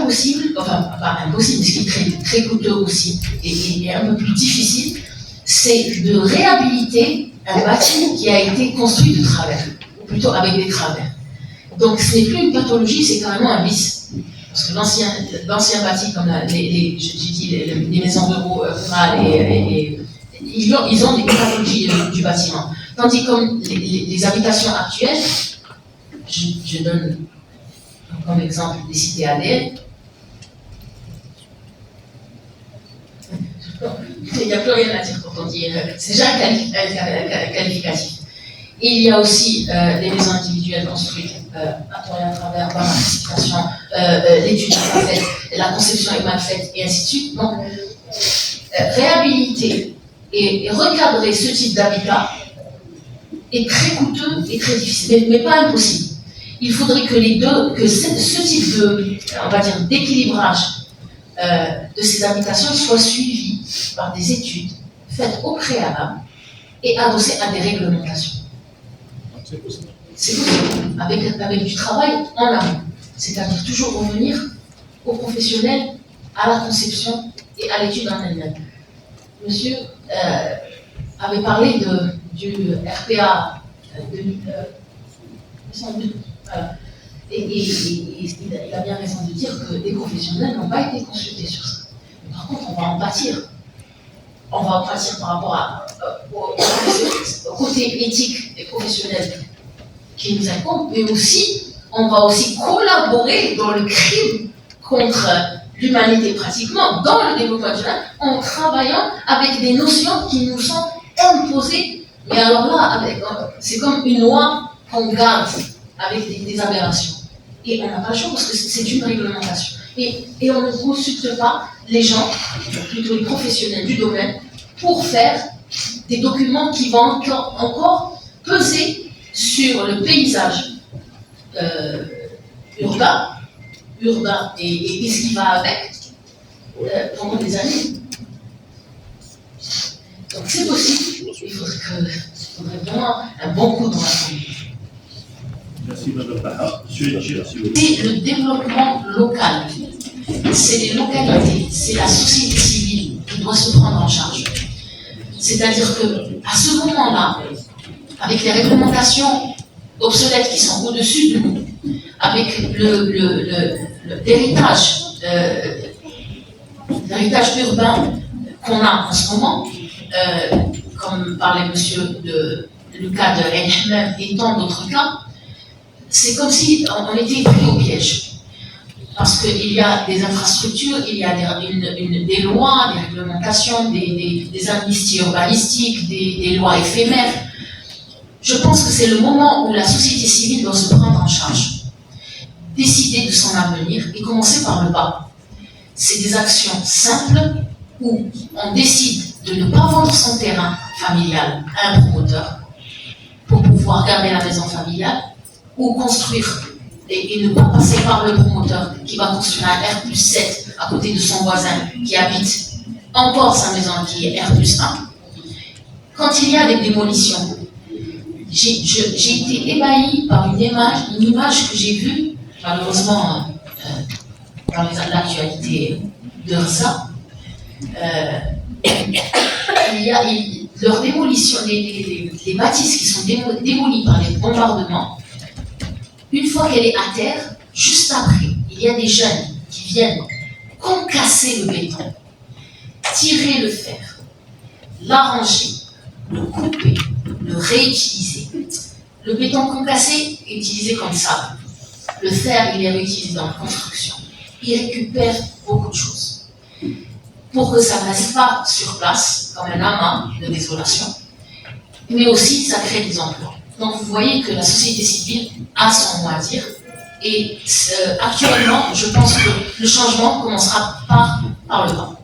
impossible, enfin pas impossible, mais ce qui est très, très coûteux aussi et un peu plus difficile, c'est de réhabiliter un bâtiment qui a été construit de travers, ou plutôt avec des travers. Donc ce n'est plus une pathologie, c'est carrément un vice. Parce que l'ancien bâti, comme les maisons de bureaux rurales, ils ont des pathologies du bâtiment. Tandis comme les habitations actuelles, je donne comme exemple des cités ADN, il n'y a plus rien à dire quand on dit, c'est déjà un qualificatif. Et il y a aussi des maisons individuelles construites à travers par l'anticipation, l'étude n'est pas faite, la conception est mal faite, et ainsi de suite. Donc, réhabiliter et recadrer ce type d'habitat est très coûteux et très difficile, mais pas impossible. Il faudrait que ce type de, on va dire, d'équilibrage de ces habitations soit suivi par des études faites au préalable et adossées à des réglementations. C'est possible. C'est possible, avec du travail en amont. C'est-à-dire toujours revenir aux professionnels, à la conception et à l'étude en elle-même. Monsieur avait parlé du RPA 2002. Et il a bien raison de dire que les professionnels n'ont pas été consultés sur ça. Mais par contre, on va en pâtir. On va en pâtir par rapport au côté éthique des professionnels qui nous incombe, mais aussi, on va aussi collaborer dans le crime contre l'humanité pratiquement, dans le développement durable, en travaillant avec des notions qui nous sont imposées. Mais alors là, c'est comme une loi qu'on garde avec des aberrations. Et on n'a pas le choix parce que c'est une réglementation. Et on ne consulte pas les gens, plutôt les professionnels du domaine, pour faire des documents qui vont encore peser sur le paysage urbain et ce qui va avec pendant des années. Donc c'est possible, il faudrait vraiment un bon coup dans la famille. Merci Madame Baha. Monsieur, c'est le développement local, c'est les localités, c'est la société civile qui doit se prendre en charge. C'est-à-dire qu'à ce moment-là, avec les réglementations obsolètes qui sont au-dessus de nous, avec l'héritage urbain qu'on a en ce moment, comme parlait monsieur le cas de Rennes et tant d'autres cas, c'est comme si on était pris au piège. Parce qu'il y a des infrastructures, il y a des lois, des réglementations, des amnisties urbanistiques, des lois éphémères. Je pense que c'est le moment où la société civile doit se prendre en charge, décider de son avenir et commencer par le bas. C'est des actions simples où on décide de ne pas vendre son terrain familial à un promoteur pour pouvoir garder la maison familiale ou construire et ne pas passer par le promoteur qui va construire un R+7 à côté de son voisin qui habite encore sa maison qui est R+1. Quand il y a des démolitions, j'ai été ébahie par une image que j'ai vue, malheureusement, dans l'actualité de ça. Leur démolition, les bâtisses qui sont démolies par les bombardements, une fois qu'elle est à terre, juste après, il y a des jeunes qui viennent concasser le béton, tirer le fer, l'arranger, le couper, le réutiliser. Le béton concassé est utilisé comme sable. Le fer, il est réutilisé dans la construction. Il récupère beaucoup de choses. Pour que ça ne reste pas sur place, comme un amas de désolation, mais aussi ça crée des emplois. Donc vous voyez que la société civile a son mot à dire. Et actuellement, je pense que le changement commencera par le bas.